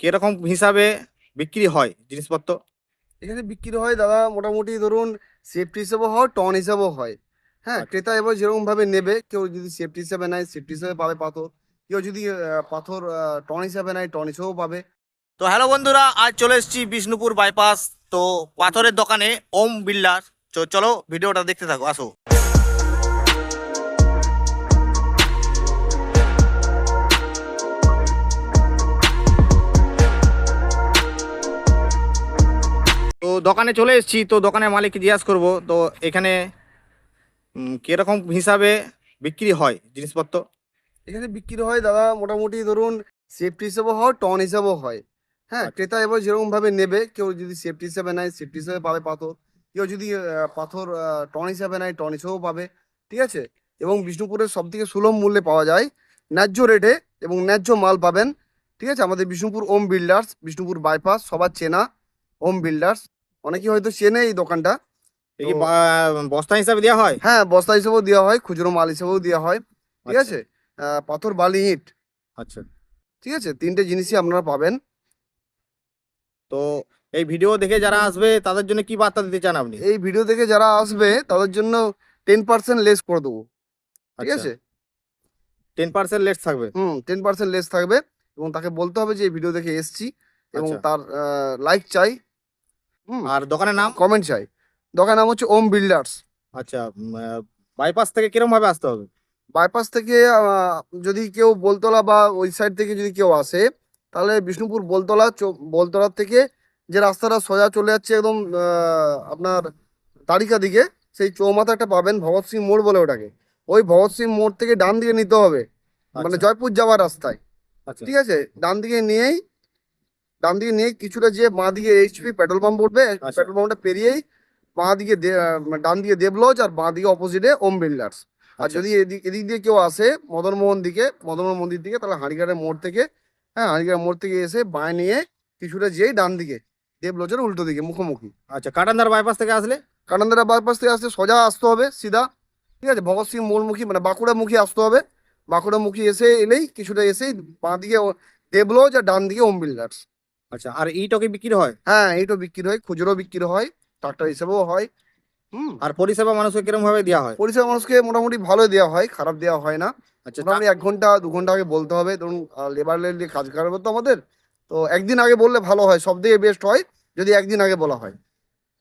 কিরকম হিসাবে বিক্রি হয় জিনিসপত্র? এখানে বিক্রি হয় দাদা, মোটামুটি ধরুন সেফটি হিসেবেও হয়, টন হিসেবেও হয়। হ্যাঁ, আচ্ছা। ক্রেতা এবার যেরকম ভাবে নেবে, কেউ যদি সেফটি হিসেবে নেয় সেফটি হিসেবে পাবে পাথর, কেউ যদি পাথর টন হিসাবে নেয় টন হিসেবেও পাবে। তো হ্যালো বন্ধুরা, আজ চলে এসেছি বিষ্ণুপুর বাইপাস। তো পাথরের দোকানে ওম বিল্ডার। চলো ভিডিওটা দেখতে থাকো, আসো। তো দোকানে চলে এসেছি, তো দোকানের মালিককে জিজ্ঞাসা করবো তো এখানে কিরকম হিসাবে বিক্রি হয় জিনিসপত্র? এখানে বিক্রি হয় দাদা, মোটামুটি ধরুন সেফটি হিসেবেও হয়, টন হিসেবেও হয়। হ্যাঁ, আচ্ছা। ক্রেতা এবার যেরকম ভাবে নেবে, কেউ যদি সেফটি হিসেবে নেয় সেফটি হিসেবে পাবে পাথর, কেউ যদি পাথর টন হিসেবে নেয় টন হিসেবেও পাবে। ঠিক আছে। এবং বিষ্ণুপুরের সব থেকে সুলভ মূল্যে পাওয়া যায়, ন্যায্য রেটে এবং ন্যায্য মাল পাবেন। ঠিক আছে, আমাদের বিষ্ণুপুর ওম বিল্ডার্স, বিষ্ণুপুর বাইপাস সবার চেনা ওম বিল্ডার্স। অনেকেই হয়তো চেনে এই দোকানটা। এ তো কি বস্তা হিসাবে দেওয়া হয়? হ্যাঁ, বস্তা হিসেবেও দেওয়া হয়, খুচরো মাল হিসেবেও দেওয়া হয়। ঠিক আচ্ছা। আছে। পাথর, বালি, ইট, আচ্ছা। ঠিক আছে, তিনটে জিনিসই আপনারা পাবেন। তো এই ভিডিও দেখে যারা আসবে তাদের জন্য কি বার্তা দিতে চান আপনি? এই ভিডিও দেখে যারা আসবে তাদের জন্য 10% লেস করে দেবো। ঠিক আচ্ছা। আছে। 10% লেস থাকবে? 10% লেস থাকবে। এবং তাকে বলতে হবে যে এই ভিডিও দেখে এসছি, এবং আচ্ছা। তার লাইক চাই। হুম। আর দোকানের নাম? কমেন্ট চাই। দোকান নাম হচ্ছে ওম বিল্ডার্স। আচ্ছা। বাইপাস থেকে কিরম ভাবে আসতে হবে? বাইপাস থেকে যদি কেউ বোলতলা বা ওই সাইড থেকে যদি কেউ আসে, তাহলে বিষ্ণুপুর বোলতলার থেকে যে রাস্তাটা সোজা চলে যাচ্ছে একদম আপনার তারিকা দিকে, সেই চৌমাথা একটা পাবেন, ভগৎ সিং মোড় বলে ওটাকে। ওই ভগৎ সিং মোড় থেকে ডান দিকে নিতে হবে, মানে আচ্ছা। জয়পুর যাওয়ার রাস্তায়। আচ্ছা। ঠিক আছে। ডান দিকে নিয়েই কিছুটা যে বাঁ দিকে এইচপি পেট্রোল পাম্প পড়বে, আচ্ছা। পেট্রোল পাম্পটা পেরিয়েই বাঁ দিকে ডান দিকে দেবলজ, আর বাঁ দিকে অপোজিটে ওম বিল্ডার্স। আর আচ্ছা। যদি এদিক দিয়ে কেউ আসে মদনমোহন মন্দির দিকে, তাহলে হাঁড়িঘাটের মোড় থেকে, হ্যাঁ, হাঁড়িঘাটের মোড় থেকে এসে বাঁ নিয়ে কিছুটা যেই ডান দিকে দেবলজের উল্টো দিকে মুখোমুখি। আচ্ছা, কাটান্দার বাইপাস থেকে আসলে? কানান্দারা বাইপাস থেকে আসতে সোজা আসতে হবে সিধা। ঠিক আছে, ভগৎ সিং মোড়মুখী মানে বাঁকুড়ামুখী আসতে হবে। বাঁকুড়ামুখী এলেই কিছুটা এসেই বাঁ দিকে দেবলজ, আর ডান দিকে ওম বিল্ডার্স। আচ্ছা, আর ইটও কি বিক্রি হয়? হ্যাঁ, এইটাও বিক্রি হয়, খুচরো বিক্রি হয়, ট্রাক্টর হিসেবেও হয়। হুম। আর পরিষেবা মানুষকে কিরম ভাবে দেওয়া হয়? পরিষেবা মানুষকে মোটামুটি ভালো দেওয়া হয়, খারাপ দেওয়া হয় না। আচ্ছা। মোটামুটি 1 ঘন্টা 2 ঘন্টা আগে বলতে হবে, ধরুন লেবার নিয়ে কাজ করবে তো আমাদের। তো একদিন আগে বললে ভালো হয়, সব থেকে বেস্ট হয় যদি একদিন আগে বলা হয়।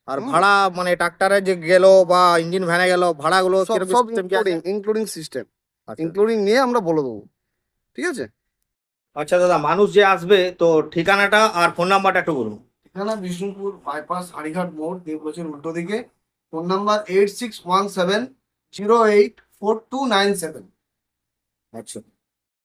আর হুম। ভাড়া মানে ট্রাক্টরে যে গেল বা ইঞ্জিন ভ্যানে গেল, ভাড়াগুলো সব কিরকম সব সিস্টেম কি আছে? ইনক্লুডিং সিস্টেম, আচ্ছা। ইনক্লুডিং নিয়ে আমরা বলে দেবো। ঠিক আছে। আচ্ছা দাদা, মানুষ যে আসবে তো ঠিকানাটা আর ফোন নাম্বারটা একটু বলুন। ঠিকানা বিষ্ণুপুর বাইপাস, হাড়িঘাট মোড়, দেবলজের উল্টো দিকে। Phone number 8617084297। আচ্ছা।